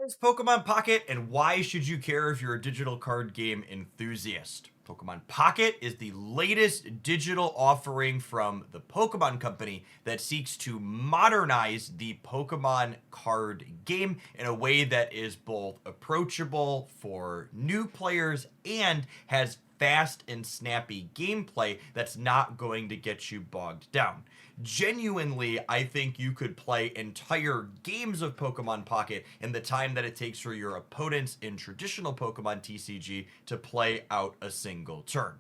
Is Pokemon Pocket, and why should you care if you're a digital card game enthusiast? Pokemon Pocket is the latest digital offering from the Pokemon Company that seeks to modernize the Pokemon card game in a way that is both approachable for new players and has fast and snappy gameplay that's not going to get you bogged down. Genuinely, I think you could play entire games of Pokemon Pocket in the time that it takes for your opponents in traditional Pokemon TCG to play out a single turn.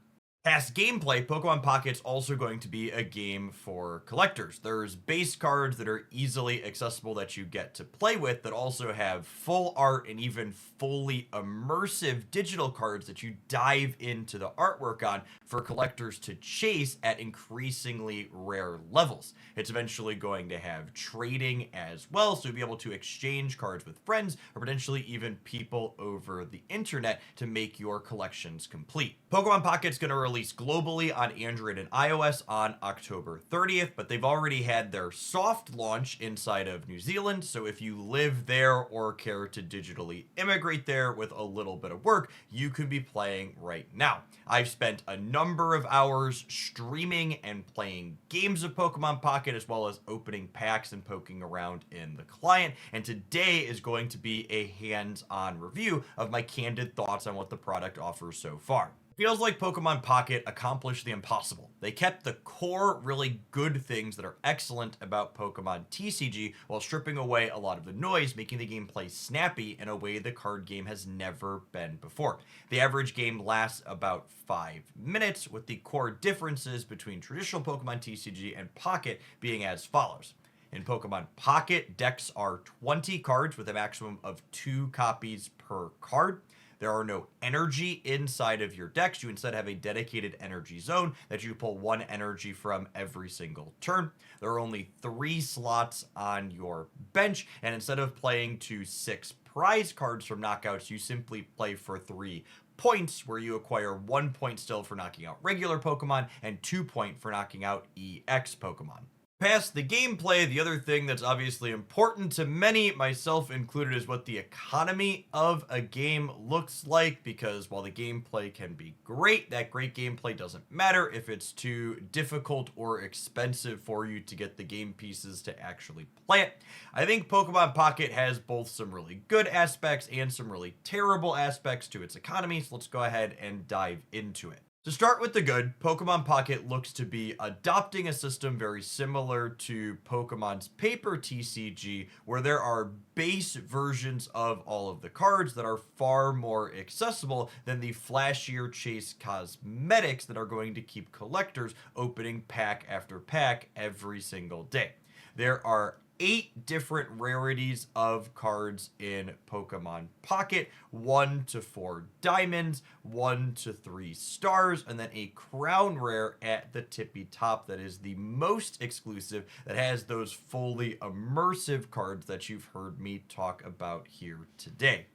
Past gameplay, Pokemon Pocket's also going to be a game for collectors. There's base cards that are easily accessible that you get to play with that also have full art and even fully immersive digital cards that you dive into the artwork on for collectors to chase at increasingly rare levels. It's eventually going to have trading as well, so you'll be able to exchange cards with friends or potentially even people over the internet to make your collections complete. Pokemon Pocket's going to release globally on Android and iOS on October 30th, but they've already had their soft launch inside of New Zealand, so if you live there or care to digitally immigrate there with a little bit of work, you could be playing right now. I've spent a number of hours streaming and playing games of Pokemon Pocket as well as opening packs and poking around in the client, and today is going to be a hands-on review of my candid thoughts on what the product offers so far. Feels like Pokemon Pocket accomplished the impossible. They kept the core really good things that are excellent about Pokemon TCG while stripping away a lot of the noise, making the gameplay snappy in a way the card game has never been before. The average game lasts about 5 minutes, with the core differences between traditional Pokemon TCG and Pocket being as follows. In Pokemon Pocket, decks are 20 cards with a maximum of 2 copies per card. There are no energy inside of your decks. You instead have a dedicated energy zone that you pull 1 energy from every single turn. There are only 3 slots on your bench, and instead of playing to 6 prize cards from knockouts, you simply play for 3 points, where you acquire 1 point still for knocking out regular Pokemon and 2 point for knocking out EX Pokemon. Past the gameplay, the other thing that's obviously important to many, myself included, is what the economy of a game looks like, because while the gameplay can be great, that great gameplay doesn't matter if it's too difficult or expensive for you to get the game pieces to actually play it. I think Pokemon Pocket has both some really good aspects and some really terrible aspects to its economy, so let's go ahead and dive into it. To start with the good, Pokemon Pocket looks to be adopting a system very similar to Pokemon's paper TCG, where there are base versions of all of the cards that are far more accessible than the flashier chase cosmetics that are going to keep collectors opening pack after pack every single day. There are 8 different rarities of cards in Pokemon Pocket, 1 to 4 diamonds, 1 to 3 stars, and then a crown rare at the tippy top that is the most exclusive, that has those fully immersive cards that you've heard me talk about here today.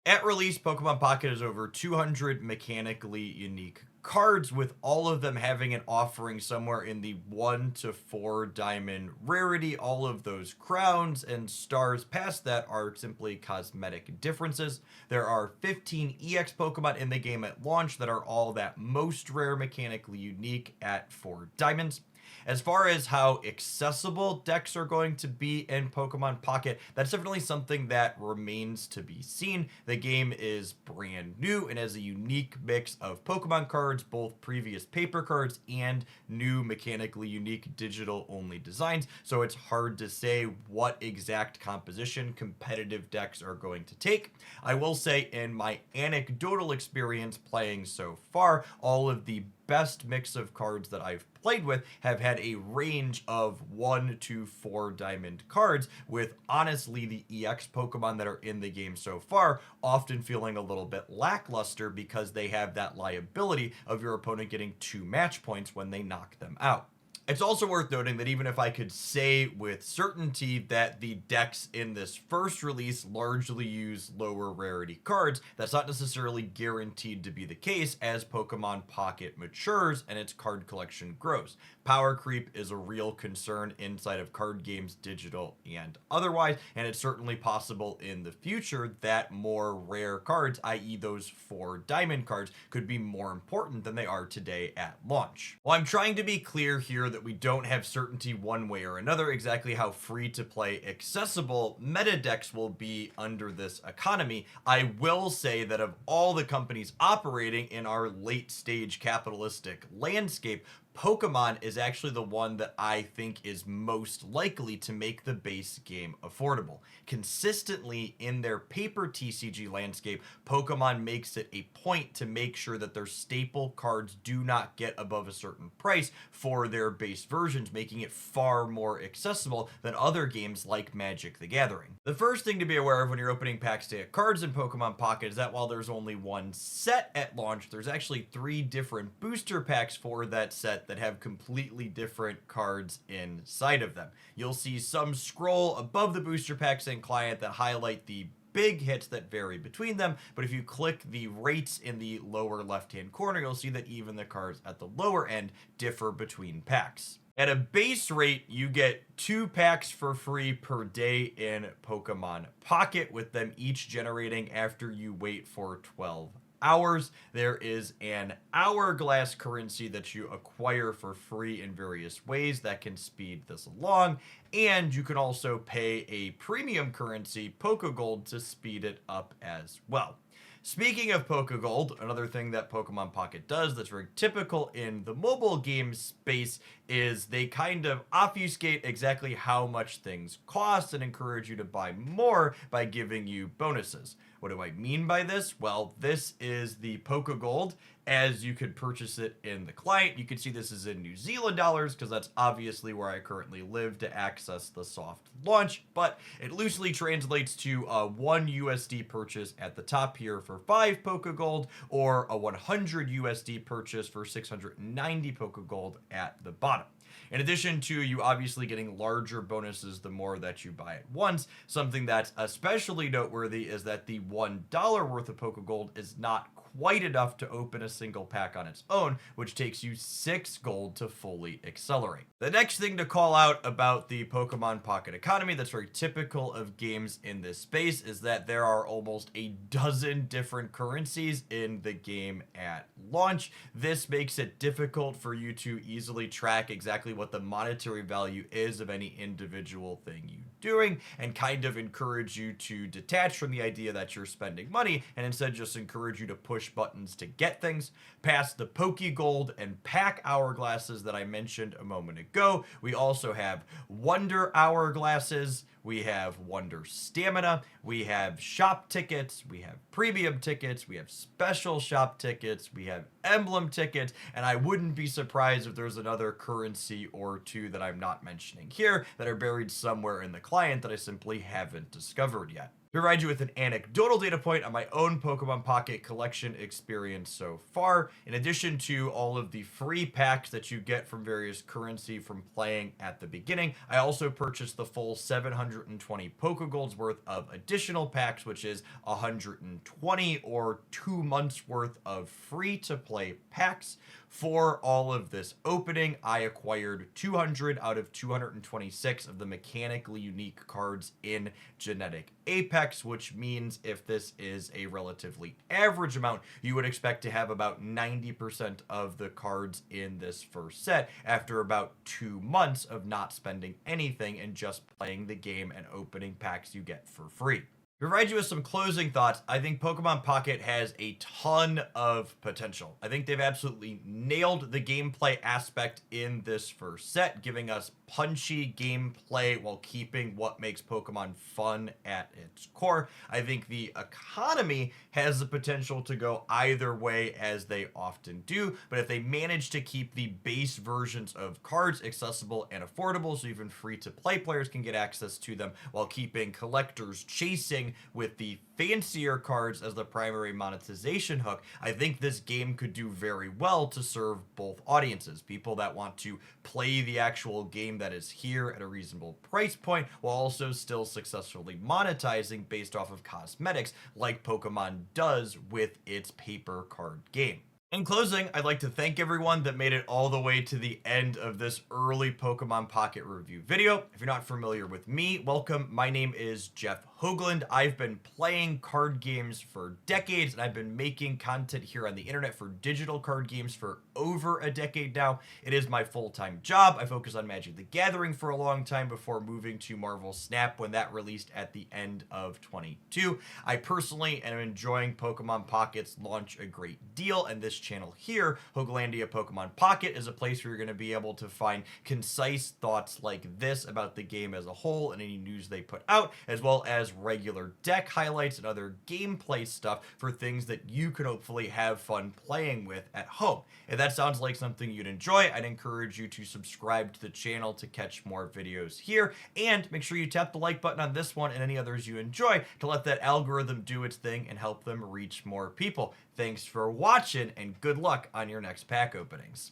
At release, Pokemon Pocket is over 200 mechanically unique cards, with all of them having an offering somewhere in the 1 to 4 diamond rarity. All of those crowns and stars past that are simply cosmetic differences. There are 15 EX Pokemon in the game at launch that are all that most rare mechanically unique at 4 diamonds. As far as how accessible decks are going to be in Pokemon Pocket, that's definitely something that remains to be seen. The game is brand new and has a unique mix of Pokemon cards, both previous paper cards and new mechanically unique digital only designs, so it's hard to say what exact composition competitive decks are going to take. I will say, in my anecdotal experience playing so far, all of the best mix of cards that I've played with have had a range of 1 to 4 diamond cards, with honestly the EX Pokemon that are in the game so far often feeling a little bit lackluster because they have that liability of your opponent getting 2 match points when they knock them out. It's also worth noting that even if I could say with certainty that the decks in this first release largely use lower rarity cards, that's not necessarily guaranteed to be the case as Pokemon Pocket matures and its card collection grows. Power creep is a real concern inside of card games, digital and otherwise, and it's certainly possible in the future that more rare cards, i.e. those 4 diamond cards, could be more important than they are today at launch. While I'm trying to be clear here that we don't have certainty one way or another exactly how free-to-play accessible meta decks will be under this economy, I will say that of all the companies operating in our late-stage capitalistic landscape, Pokemon is actually the one that I think is most likely to make the base game affordable. Consistently in their paper TCG landscape, Pokemon makes it a point to make sure that their staple cards do not get above a certain price for their base versions, making it far more accessible than other games like Magic the Gathering. The first thing to be aware of when you're opening packs to get cards in Pokemon Pocket is that while there's only one set at launch, there's actually 3 different booster packs for that set that have completely different cards inside of them. You'll see some scroll above the booster packs and client that highlight the big hits that vary between them, but if you click the rates in the lower left-hand corner, you'll see that even the cards at the lower end differ between packs. At a base rate, you get 2 packs for free per day in Pokemon Pocket, with them each generating after you wait for 12 hours. There is an hourglass currency that you acquire for free in various ways that can speed this along, and you can also pay a premium currency, Pokegold, to speed it up as well. Speaking of Pokegold, another thing that Pokemon Pocket does that's very typical in the mobile game space is they kind of obfuscate exactly how much things cost and encourage you to buy more by giving you bonuses. What do I mean by this? Well, this is the Pokegold as you could purchase it in the client. You can see this is in New Zealand dollars because that's obviously where I currently live to access the soft launch, but it loosely translates to a 1 USD purchase at the top here for 5 Pokegold, or a 100 USD purchase for 690 Pokegold at the bottom. In addition to you obviously getting larger bonuses the more that you buy at once, something that's especially noteworthy is that the $1 worth of Pokegold is not quite enough to open a single pack on its own, which takes you 6 gold to fully accelerate. The next thing to call out about the Pokemon Pocket economy that's very typical of games in this space is that there are almost a dozen different currencies in the game at launch. This makes it difficult for you to easily track exactly what the monetary value is of any individual thing you're doing, and kind of encourage you to detach from the idea that you're spending money and instead just encourage you to push buttons to get things. Past the Pokegold and pack hourglasses that I mentioned a moment ago, we also have Wonder Hourglasses, we have Wonder Stamina, we have shop tickets, we have premium tickets, we have special shop tickets, we have emblem tickets, and I wouldn't be surprised if there's another currency or 2 that I'm not mentioning here that are buried somewhere in the client that I simply haven't discovered yet. To provide you with an anecdotal data point on my own Pokemon Pocket collection experience so far, in addition to all of the free packs that you get from various currency from playing at the beginning, I also purchased the full 720 Pokegolds worth of additional packs, which is 120 or 2 months worth of free-to-play packs. For all of this opening, I acquired 200 out of 226 of the mechanically unique cards in Genetic Apex, which means if this is a relatively average amount, you would expect to have about 90% of the cards in this first set after about 2 months of not spending anything and just playing the game and opening packs you get for free. To provide you with some closing thoughts, I think Pokemon Pocket has a ton of potential. I think they've absolutely nailed the gameplay aspect in this first set, giving us punchy gameplay while keeping what makes Pokemon fun at its core. I think the economy has the potential to go either way, as they often do, but if they manage to keep the base versions of cards accessible and affordable, so even free-to-play players can get access to them, while keeping collectors chasing with the fancier cards as the primary monetization hook, I think this game could do very well to serve both audiences. People that want to play the actual game that is here at a reasonable price point, while also still successfully monetizing based off of cosmetics, like Pokemon does with its paper card game. In closing, I'd like to thank everyone that made it all the way to the end of this early Pokemon Pocket review video. If you're not familiar with me, welcome. My name is Jeff Hoagland. I've been playing card games for decades, and I've been making content here on the internet for digital card games for over a decade now. It is my full-time job. I focused on Magic the Gathering for a long time before moving to Marvel Snap when that released at the end of 22. I personally am enjoying Pokemon Pocket's launch a great deal, and this channel here, Hoaglandia Pokemon Pocket, is a place where you're going to be able to find concise thoughts like this about the game as a whole and any news they put out, as well as regular deck highlights and other gameplay stuff for things that you can hopefully have fun playing with at home. If that sounds like something you'd enjoy, I'd encourage you to subscribe to the channel to catch more videos here, and make sure you tap the like button on this one and any others you enjoy to let that algorithm do its thing and help them reach more people. Thanks for watching, and good luck on your next pack openings.